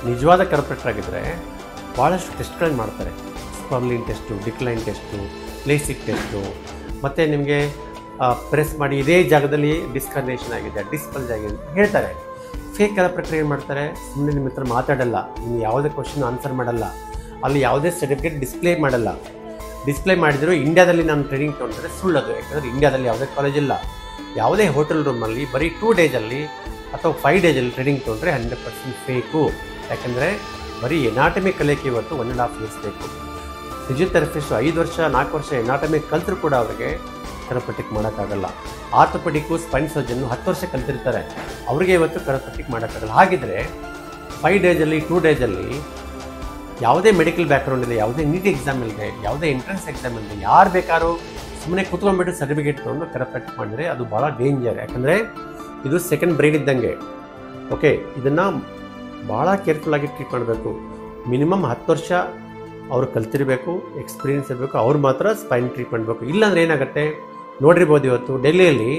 ನಿಜವಾದ ಕರ್ಪೊರೇಟರ್ ಆಗಿದ್ದರೆ ಭಾಳಷ್ಟು ಟೆಸ್ಟ್ಗಳನ್ನ ಮಾಡ್ತಾರೆ. ಸ್ಪರ್ಲಿನ್ test, decline test, LASIK test, ಮತ್ತು ನಿಮಗೆ ಪ್ರೆಸ್ ಮಾಡಿ ಇದೇ ಜಾಗದಲ್ಲಿ ಡಿಸ್ಕರ್ನೇಷನ್ ಆಗಿದೆ, ಡಿಸ್ಪಲ್ಜ್ ಆಗಿದೆ ಹೇಳ್ತಾರೆ. ಫೇಕ್ ಕರ್ಪೊರೇಟರ್ ಏನು ಮಾಡ್ತಾರೆ, ಸುಮ್ಮನೆ ನಿಮ್ಮ ಹತ್ರ ಮಾತಾಡಲ್ಲ, ನೀವು ಯಾವುದೇ ಕ್ವಶನ್ ಆನ್ಸರ್ ಮಾಡಲ್ಲ, ಅಲ್ಲಿ ಯಾವುದೇ ಸರ್ಟಿಫಿಕೇಟ್ ಡಿಸ್ಪ್ಲೇ ಮಾಡಲ್ಲ. ಡಿಸ್ಪ್ಲೇ ಮಾಡಿದ್ರು ಇಂಡಿಯಾದಲ್ಲಿ ನಾನು ಟ್ರೈನಿಂಗ್ ತೊಗೊಂಡ್ರೆ ಸುಳ್ಳದು. ಯಾಕಂದರೆ ಇಂಡಿಯಾದಲ್ಲಿ ಯಾವುದೇ ಕಾಲೇಜ್ ಇಲ್ಲ. ಯಾವುದೇ ಹೋಟೆಲ್ ರೂಮಲ್ಲಿ ಬರೀ 2 ಡೇಸಲ್ಲಿ ಅಥವಾ 5 ಡೇಸಲ್ಲಿ ಟ್ರೈನಿಂಗ್ ತೊಗೊಂಡ್ರೆ 100% ಫೇಕು. ಯಾಕಂದರೆ ಬರೀ ಎನಾಟಮಿ ಕಲಿಯೋಕ್ಕೆ ಇವತ್ತು 1.5 ಇಯರ್ಸ್ ಬೇಕು. ಫಿಸಿಯೋಥೆರಪಿಸ್ಟು 5 ವರ್ಷ 4 ವರ್ಷ ಎನಾಟಮಿ ಕಲ್ತರೂ ಕೂಡ ಅವರಿಗೆ ಕರಪಟ್ಟಿಕ್ ಮಾಡೋಕ್ಕಾಗಲ್ಲ. ಆರ್ಥೋಪೆಡಿಕ್ಕು ಸ್ಪೈನ್ ಸರ್ಜನ್ನು 10 ವರ್ಷ ಕಲ್ತಿರ್ತಾರೆ, ಅವರಿಗೆ ಇವತ್ತು ಕರಪಟ್ಟಿಕ್ ಮಾಡೋಕ್ಕಾಗಲ್ಲ. ಹಾಗಿದ್ರೆ 5 ಡೇಸಲ್ಲಿ 2 ಡೇಸಲ್ಲಿ ಯಾವುದೇ ಮೆಡಿಕಲ್ ಬ್ಯಾಕ್ಗ್ರೌಂಡ್ ಇದೆ, ಯಾವುದೇ ನೀಟ್ ಎಕ್ಸಾಮ್ ಇಲ್ಲದೆ, ಯಾವುದೇ ಎಂಟ್ರೆನ್ಸ್ ಎಕ್ಸಾಮ್ ಇಲ್ಲದೆ ಯಾರು ಬೇಕಾದ್ರೂ ಸುಮ್ಮನೆ ಕೂತ್ಕೊಂಡ್ಬಿಟ್ಟು ಸರ್ಟಿಫಿಕೇಟ್ ತೊಗೊಂಡು ಕರಪಟ್ಟಿಕ್ ಮಾಡಿದರೆ ಅದು ಭಾಳ ಡೇಂಜರ್. ಯಾಕಂದರೆ ಇದು ಸೆಕೆಂಡ್ ಬ್ರೈನ್ ಇದ್ದಂಗೆ. ಓಕೆ, ಇದನ್ನು ಭಾಳ ಕೇರ್ಫುಲ್ಲಾಗಿ ಟ್ರೀಟ್ ಮಾಡಬೇಕು. ಮಿನಿಮಮ್ 10 ವರ್ಷ ಅವರು ಕಲ್ತಿರಬೇಕು, ಎಕ್ಸ್ಪೀರಿಯನ್ಸ್ ಇರಬೇಕು, ಅವ್ರು ಮಾತ್ರ ಸ್ಪೈನ್ ಟ್ರೀಟ್ ಮಾಡಬೇಕು. ಇಲ್ಲಾಂದರೆ ಏನಾಗುತ್ತೆ ನೋಡಿರ್ಬೋದು, ಇವತ್ತು ಡೆಲ್ಲಿಯಲ್ಲಿ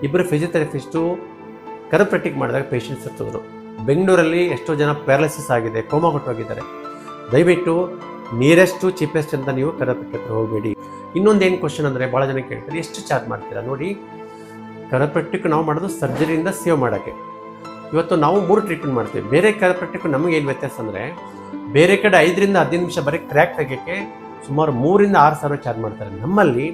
ಇಬ್ಬರು ಫಿಸಿಯೋಥೆರಪಿಸ್ಟು ಕರಪಟ್ಟಿಕ್ ಮಾಡಿದಾಗ ಪೇಷಂಟ್ಸ್ ಇರ್ತಿದ್ರು. ಬೆಂಗಳೂರಲ್ಲಿ ಎಷ್ಟೋ ಜನ ಪ್ಯಾರಲಿಸಿಸ್ ಆಗಿದೆ, ಕೋಮಾ ಕೊಟ್ಟೋಗಿದ್ದಾರೆ. ದಯವಿಟ್ಟು ನಿಯರೆಸ್ಟು ಚೀಪೆಸ್ಟ್ ಅಂತ ನೀವು ಕರಪಟ್ಟಿಕ್ ಹತ್ರ ಹೋಗಬೇಡಿ. ಇನ್ನೊಂದೇನು ಕ್ವಶನ್ ಅಂದರೆ ಭಾಳ ಜನ ಕೇಳ್ತಾರೆ, ಎಷ್ಟು ಚಾರ್ಜ್ ಮಾಡ್ತೀರಾ? ನೋಡಿ, ಕರಪಟ್ಟಿಕ್ ನಾವು ಮಾಡೋದು ಸರ್ಜರಿಯಿಂದ ಸೇವ್ ಮಾಡೋಕ್ಕೆ. ಇವತ್ತು ನಾವು 3 ಟ್ರೀಟ್ಮೆಂಟ್ ಮಾಡ್ತೀವಿ. ಬೇರೆ ಕರಪಟ್ಟಿಕ್ ನಮಗೆ ಏನು ವ್ಯತ್ಯಾಸ ಅಂದರೆ, ಬೇರೆ ಕಡೆ 5 ರಿಂದ 15 ನಿಮಿಷ ಬರೀ ಕ್ರ್ಯಾಕ್ ತೆಗೆಯೋಕ್ಕೆ ಸುಮಾರು 3 ರಿಂದ 6 ಸಾವಿರ ಚಾರ್ಜ್ ಮಾಡ್ತಾರೆ. ನಮ್ಮಲ್ಲಿ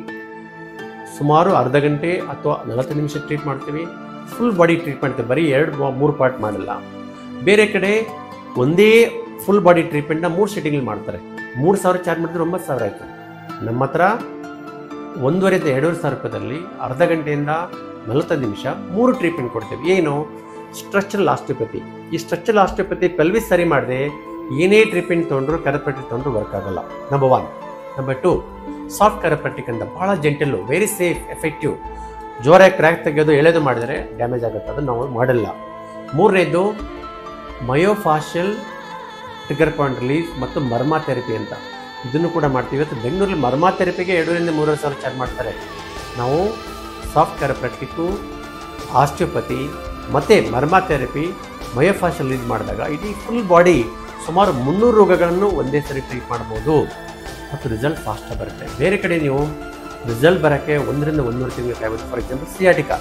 ಸುಮಾರು ಅರ್ಧ ಗಂಟೆ ಅಥವಾ 40 ನಿಮಿಷ ಟ್ರೀಟ್ ಮಾಡ್ತೀವಿ, ಫುಲ್ ಬಾಡಿ ಟ್ರೀಟ್ ಮಾಡ್ತೀವಿ, ಬರೀ 2-3 ಪಾರ್ಟ್ ಮಾಡಲ್ಲ. ಬೇರೆ ಕಡೆ ಒಂದೇ ಫುಲ್ ಬಾಡಿ ಟ್ರೀಟ್ಮೆಂಟ್ನ 3 ಸೆಟ್ಟಿಂಗ್ ಮಾಡ್ತಾರೆ. 3 ಸಾವಿರ ಚಾರ್ಜ್ ಮಾಡಿದ್ರೆ 9 ಸಾವಿರ ಆಯಿತು. ನಮ್ಮ ಹತ್ರ 1.5 ರಿಂದ 2.5 ಸಾವಿರ ರೂಪಾಯಿದಲ್ಲಿ ಅರ್ಧ ಗಂಟೆಯಿಂದ 45 ನಿಮಿಷ 3 ಟ್ರೀಟ್ಮೆಂಟ್ ಕೊಡ್ತೀವಿ. ಏನು? ಸ್ಟ್ರಕ್ಚರಲ್ ಆಸ್ಟಿಯೋಪತಿ. ಈ ಸ್ಟ್ರಕ್ಚರಲ್ ಆಸ್ಟಿಯೋಪತಿ ಪೆಲ್ವಿಸ್ ಸರಿ ಮಾಡದೆ ಏನೇ ಟ್ರೀಟ್ಮೆಂಟ್ ತೊಗೊಂಡ್ರು ಕರಪಟ್ಟಿಕ್ ತೊಗೊಂಡ್ರು ವರ್ಕ್ ಆಗಲ್ಲ. ನಂಬರ್ 1. ನಂಬರ್ 2, ಸಾಫ್ಟ್ ಕರಪಟ್ಟಿಕ್ ಅಂತ ಭಾಳ ಜೆಂಟಲ್ಲು, ವೆರಿ ಸೇಫ್, ಎಫೆಕ್ಟಿವ್. ಜೋರಾಗಿ ಕ್ರ್ಯಾಕ್ ತೆಗೆಯೋದು ಎಳೆದು ಮಾಡಿದರೆ ಡ್ಯಾಮೇಜ್ ಆಗುತ್ತೆ, ಅದನ್ನು ನಾವು ಮಾಡಲ್ಲ. 3ನೇದು ಮಯೋಫಾಷಿಯಲ್ ಟ್ರಿಗರ್ ಪಾಯಿಂಟ್ ರಿಲೀಫ್ ಮತ್ತು ಮರ್ಮಾ ಥೆರಪಿ ಅಂತ, ಇದನ್ನು ಕೂಡ ಮಾಡ್ತೀವಿ. ಇವತ್ತು ಬೆಂಗಳೂರಲ್ಲಿ ಮರ್ಮಾ ಥೆರಪಿಗೆ 2 ರಿಂದ 3 ಸಾವಿರ ಚಾರ್ಜ್ ಮಾಡ್ತಾರೆ. ನಾವು ಸಾಫ್ಟ್ ಕರಪಟ್ಟಿಕ್ಕು, ಆಸ್ಟಿಯೋಪತಿ ಮತ್ತು ಮರ್ಮಾ ಥೆರಪಿ, ಮಯೋಫಾಷಿಯಲ್ ರಿಲೀಸ್ ಮಾಡಿದಾಗ ಇಡೀ ಫುಲ್ ಬಾಡಿ ಸುಮಾರು 300 ರೋಗಗಳನ್ನು ಒಂದೇ ಸರಿ ಟ್ರೀಟ್ ಮಾಡ್ಬೋದು ಮತ್ತು ರಿಸಲ್ಟ್ ಫಾಸ್ಟಾಗಿ ಬರುತ್ತೆ. ಬೇರೆ ಕಡೆ ನೀವು ರಿಸಲ್ಟ್ ಬರೋಕ್ಕೆ 1 ರಿಂದ 1.5 ತಿಂಗಳು ಆಗುತ್ತೆ. ಫಾರ್ ಎಕ್ಸಾಂಪಲ್ ಸಿಯಾಟಿಕಾ,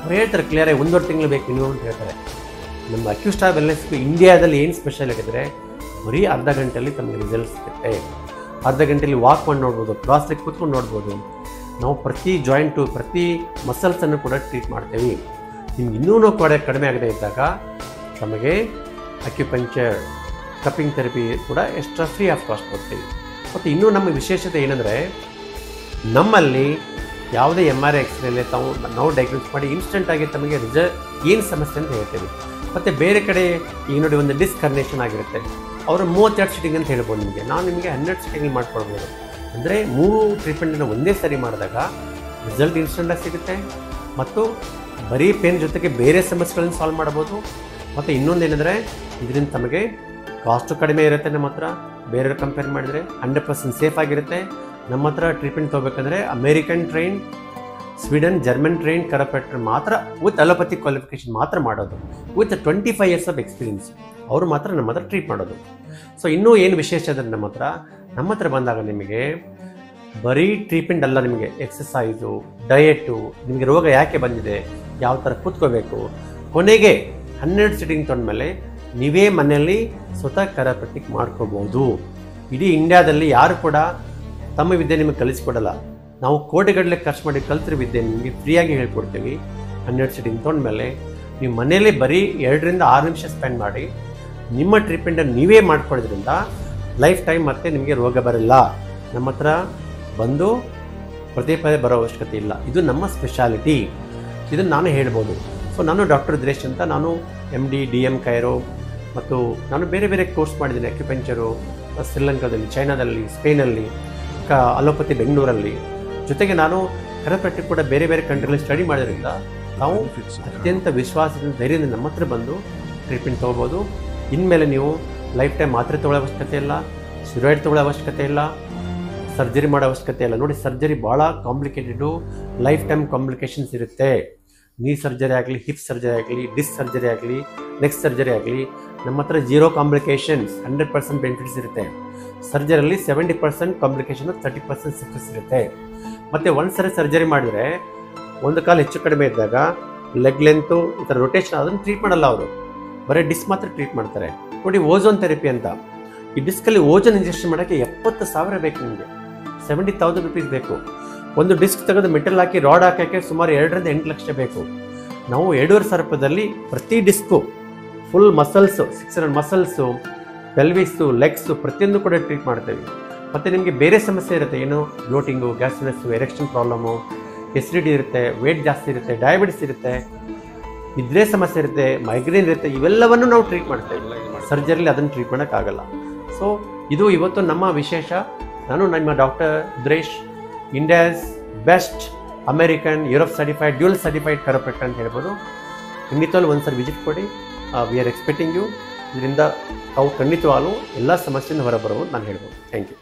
ಅವ್ರು ಹೇಳ್ತಾರೆ ಕ್ಲಿಯರಾಗಿ 1.5 ತಿಂಗಳು ಬೇಕು ಮಿನಿಮಮ್ ಅಂತ ಹೇಳ್ತಾರೆ. ನಮ್ಮ ಅಕ್ಯುಸ್ಟಾ ವೆಲ್ನೆಸ್ಗೂ ಇಂಡಿಯಾದಲ್ಲಿ ಏನು ಸ್ಪೆಷಾಲಿಟಿ ಇದ್ದರೆ ಬರೀ ಅರ್ಧ ಗಂಟೆಯಲ್ಲಿ ತಮಗೆ ರಿಸಲ್ಟ್ ಸಿಗುತ್ತೆ. ಅರ್ಧ ಗಂಟೆಯಲ್ಲಿ ವಾಕ್ ಮಾಡಿ ನೋಡ್ಬೋದು, ಕ್ರಾಸ್ಲಿ ಕೂತ್ಕೊಂಡು ನೋಡ್ಬೋದು. ನಾವು ಪ್ರತಿ ಜಾಯಿಂಟು, ಪ್ರತಿ ಮಸಲ್ಸನ್ನು ಕೂಡ ಟ್ರೀಟ್ ಮಾಡ್ತೀವಿ. ನಿಮ್ಗೆ ಇನ್ನೂ ನೋವು ಕಡಿಮೆ ಆಗದೆ ಇದ್ದಾಗ ನಮಗೆ ಅಕ್ಯುಪಂಕ್ಚರ್, ಕಪ್ಪಿಂಗ್ ಥೆರಪಿ ಕೂಡ ಎಕ್ಸ್ಟ್ರಾ ಫ್ರೀ ಆಫ್ ಕಾಸ್ಟ್ ಕೊಡ್ತೀವಿ. ಮತ್ತು ಇನ್ನೂ ನಮ್ಮ ವಿಶೇಷತೆ ಏನಂದರೆ, ನಮ್ಮಲ್ಲಿ ಯಾವುದೇ MRI ಎಕ್ಸ್ರೇಲಿ ನಾವು ಡಯಾಗ್ನೋಸ್ ಮಾಡಿ ಇನ್ಸ್ಟೆಂಟಾಗಿ ತಮಗೆ ರಿಸಲ್ಟ್ ಏನು ಸಮಸ್ಯೆ ಅಂತ ಹೇಳ್ತೀವಿ. ಮತ್ತು ಬೇರೆ ಕಡೆ ಈಗ ನೋಡಿ ಒಂದು ಡಿಸ್ಕರ್ನೇಷನ್ ಆಗಿರುತ್ತೆ, ಅವರು 32 ಸಿಟ್ಟಿಂಗ್ ಅಂತ ಹೇಳ್ಬೋದು. ನಾನು ನಿಮಗೆ 12 ಸಿಟ್ಟಿಂಗ್ ಮಾಡ್ಕೊಳ್ಬೋದು. ಅಂದರೆ 3 ಟ್ರೀಟ್ಮೆಂಟನ್ನು ಒಂದೇ ಸರಿ ಮಾಡಿದಾಗ ರಿಸಲ್ಟ್ ಇನ್ಸ್ಟೆಂಟಾಗಿ ಸಿಗುತ್ತೆ ಮತ್ತು ಬರೀ ಪೇನ್ ಜೊತೆಗೆ ಬೇರೆ ಸಮಸ್ಯೆಗಳನ್ನು ಸಾಲ್ವ್ ಮಾಡ್ಬೋದು. ಮತ್ತು ಇನ್ನೊಂದೇನೆಂದರೆ ಇದರಿಂದ ತಮಗೆ ಕಾಸ್ಟು ಕಡಿಮೆ ಇರುತ್ತೆ. ನಮ್ಮ ಹತ್ರ ಬೇರೆಯವ್ರು ಕಂಪೇರ್ ಮಾಡಿದರೆ 100% ಸೇಫ್ ಆಗಿರುತ್ತೆ. ನಮ್ಮ ಹತ್ರ ಟ್ರೀಟ್ಮೆಂಟ್ ತೊಗೋಬೇಕಂದ್ರೆ American train, Sweden, German train ಕರಪಟ್ಟಿಕ್ ಮಾತ್ರ ವಿತ್ ಅಲೋಪತಿ ಕ್ವಾಲಿಫಿಕೇಶನ್ ಮಾತ್ರ ಮಾಡೋದು, ವಿತ್ 25 ಇಯರ್ಸ್ ಆಫ್ ಎಕ್ಸ್ಪೀರಿಯನ್ಸ್. ಅವರು ಮಾತ್ರ ನಮ್ಮ ಹತ್ರ ಟ್ರೀಟ್ ಮಾಡೋದು. ಸೊ ಇನ್ನೂ ಏನು ವಿಶೇಷ ಅಂದರೆ ನಮ್ಮ ಹತ್ರ ಬಂದಾಗ ನಿಮಗೆ ಬರೀ ಟ್ರೀಟ್ಮೆಂಟ್ ಅಲ್ಲ, ನಿಮಗೆ ಎಕ್ಸಸೈಸು, ಡಯೆಟು, ನಿಮಗೆ ರೋಗ ಯಾಕೆ ಬಂದಿದೆ, ಯಾವ ಥರ ಕೂತ್ಕೋಬೇಕು, ಕೊನೆಗೆ 12 ಸಿಟ್ಟಿಂಗ್ ತೊಗೊಂಡ್ಮೇಲೆ ನೀವೇ ಮನೆಯಲ್ಲಿ ಸ್ವತಃ ಕರಪಟ್ಟಿಕ್ ಮಾಡ್ಕೋಬೋದು. ಇಡೀ ಇಂಡಿಯಾದಲ್ಲಿ ಯಾರು ಕೂಡ ತಮ್ಮ ವಿದ್ಯೆ ನಿಮಗೆ ಕಲಿಸ್ಕೊಡಲ್ಲ. ನಾವು ಕೋಟಿಗಟ್ಟಲೆ ಖರ್ಚು ಮಾಡಿ ಕಲ್ತಿರೋ ವಿದ್ಯೆ ನಿಮಗೆ ಫ್ರೀಯಾಗಿ ಹೇಳ್ಕೊಡ್ತೀವಿ. 12 ಸಿಟ್ಟಿಂಗ್ ತೊಗೊಂಡ್ಮೇಲೆ ನೀವು ಮನೆಯಲ್ಲೇ ಬರೀ 2 ರಿಂದ 6 ನಿಮಿಷ ಸ್ಪೆಂಡ್ ಮಾಡಿ ನಿಮ್ಮ ಟ್ರೀಟ್ಮೆಂಟನ್ನು ನೀವೇ ಮಾಡ್ಕೊಳ್ಳೋದ್ರಿಂದ ಲೈಫ್ ಟೈಮ್ ಮತ್ತೆ ನಿಮಗೆ ರೋಗ ಬರಲ್ಲ. ನಮ್ಮ ಹತ್ರ ಬಂದು ಪದೇ ಪದೇ ಬರೋ ಅವಶ್ಯಕತೆ ಇಲ್ಲ. ಇದು ನಮ್ಮ ಸ್ಪೆಷಾಲಿಟಿ, ಇದನ್ನು ನಾನು ಹೇಳ್ಬೋದು. ಸೊ ನಾನು ಡಾಕ್ಟರ್ ದಿನೇಶ್ ಅಂತ, ನಾನು MD DM ಕೈರೋ ಮತ್ತು ನಾನು ಬೇರೆ ಬೇರೆ ಕೋರ್ಸ್ ಮಾಡಿದ್ದೀನಿ. ಅಕ್ಯುಪಂಕ್ಚರು ಶ್ರೀಲಂಕಾದಲ್ಲಿ, ಚೈನಾದಲ್ಲಿ, ಸ್ಪೇನಲ್ಲಿ, ಅಲೋಪತಿ ಬೆಂಗಳೂರಲ್ಲಿ, ಜೊತೆಗೆ ನಾನು ಕರಪಟ್ಟಿಕ್ ಕೂಡ ಬೇರೆ ಬೇರೆ ಕಂಟ್ರಿಯಲ್ಲಿ ಸ್ಟಡಿ ಮಾಡೋದ್ರಿಂದ ನಾವು ಅತ್ಯಂತ ವಿಶ್ವಾಸದಿಂದ ಧೈರ್ಯದಿಂದ ನಮ್ಮ ಹತ್ರ ಬಂದು ಟ್ರೀಟ್ಮೆಂಟ್ ತೊಗೋಬೋದು. ಇನ್ಮೇಲೆ ನೀವು ಲೈಫ್ ಟೈಮ್ ಮಾತ್ರೆ ತೊಗೊಳ್ಳೋ ಅವಶ್ಯಕತೆ ಇಲ್ಲ, ಸ್ಟಿರಾಯ್ಡ್ ತೊಗೊಳ್ಳೋ ಅವಶ್ಯಕತೆ ಇಲ್ಲ, ಸರ್ಜರಿ ಮಾಡೋ ಅವಶ್ಯಕತೆ ಇಲ್ಲ. ನೋಡಿ, ಸರ್ಜರಿ ಭಾಳ ಕಾಂಪ್ಲಿಕೇಟೆಡು, ಲೈಫ್ ಟೈಮ್ ಕಾಂಪ್ಲಿಕೇಶನ್ಸ್ ಇರುತ್ತೆ. ನೀ ಸರ್ಜರಿ ಆಗಲಿ, ಹಿಪ್ ಸರ್ಜರಿ ಆಗಲಿ, ಡಿಸ್ಕ್ ಸರ್ಜರಿ ಆಗಲಿ, ನೆಕ್ ಸರ್ಜರಿ ಆಗಲಿ, ನಮ್ಮ ಹತ್ರ 0 ಕಾಂಪ್ಲಿಕೇಶನ್ಸ್, 100% ಬೆನಿಫಿಟ್ಸ್ ಇರುತ್ತೆ. ಸರ್ಜರಿಯಲ್ಲಿ 70% ಕಾಂಪ್ಲಿಕೇಶನ್, 30% ಸಕ್ಸಸ್ ಇರುತ್ತೆ. ಮತ್ತು ಒಂದ್ಸರಿ ಸರ್ಜರಿ ಮಾಡಿದ್ರೆ ಒಂದು ಕಾಲು ಹೆಚ್ಚು ಕಡಿಮೆ ಇದ್ದಾಗ ಲೆಗ್ ಲೆಂತು ಈ ಥರ ರೊಟೇಷನ್ ಅದನ್ನು ಟ್ರೀಟ್ ಮಾಡಲ್ಲ ಅವರು, ಬರೀ ಡಿಸ್ಕ್ ಮಾತ್ರ ಟ್ರೀಟ್ ಮಾಡ್ತಾರೆ. ನೋಡಿ ಓಝೋನ್ ಥೆರಪಿ ಅಂತ, ಈ ಡಿಸ್ಕಲ್ಲಿ ಓಝೋನ್ ಇಂಜೆಕ್ಷನ್ ಮಾಡೋಕ್ಕೆ 70,000 ಬೇಕು ನಿಮಗೆ, 70,000 rupees ಬೇಕು. ಒಂದು ಡಿಸ್ಕ್ ತೆಗೆದು ಮೆಟಲ್ ಹಾಕಿ ರಾಡ್ ಹಾಕೋಕ್ಕೆ ಸುಮಾರು 2 ರಿಂದ 8 ಲಕ್ಷ ಬೇಕು. ನಾವು 2,500 ರೂಪಾಯಿದಲ್ಲಿ ಪ್ರತಿ disc full muscles, 600 muscles, pelvis, legs ಪ್ರತಿಯೊಂದು ಕೂಡ ಟ್ರೀಟ್ ಮಾಡ್ತೇವೆ. ಮತ್ತು ನಿಮಗೆ ಬೇರೆ ಸಮಸ್ಯೆ ಇರುತ್ತೆ, ಏನು ಬ್ಲೋಟಿಂಗು, ಗ್ಯಾಸ್ಟ್ರಿನೆಸ್ಸು, ಎರೆಕ್ಷನ್ ಪ್ರಾಬ್ಲಮ್ಮು, ಎಸಿಡಿಟಿ ಇರುತ್ತೆ, ವೇಟ್ ಜಾಸ್ತಿ ಇರುತ್ತೆ, ಡಯಾಬಿಟಿಸ್ ಇರುತ್ತೆ, ನಿದ್ರೆ ಸಮಸ್ಯೆ ಇರುತ್ತೆ, ಮೈಗ್ರೇನ್ ಇರುತ್ತೆ, ಇವೆಲ್ಲವನ್ನು ನಾವು ಟ್ರೀಟ್ ಮಾಡ್ತೇವೆ. ಸರ್ಜರಿಲಿ ಅದನ್ನು ಟ್ರೀಟ್ ಮಾಡೋಕ್ಕಾಗಲ್ಲ. ಸೊ ಇದು ಇವತ್ತು ನಮ್ಮ ವಿಶೇಷ. ನಾನು ನಿಮ್ಮ doctor Rudresh, India's best American Europe certified dual certified chiropractor ಅಂತ ಹೇಳ್ಬೋದು. ಖಂಡಿತವಾಗ್ಲೂ ಒಂದ್ಸರಿ ವಿಸಿಟ್ ಕೊಡಿ. We are expecting you. ಇದರಿಂದ ತಾವು ಖಂಡಿತವಾಗಲೂ ಎಲ್ಲ ಸಮಸ್ಯೆಯಿಂದ ಹೊರಬರಬಹುದು ನಾನು ಹೇಳ್ಬೋದು. Thank you.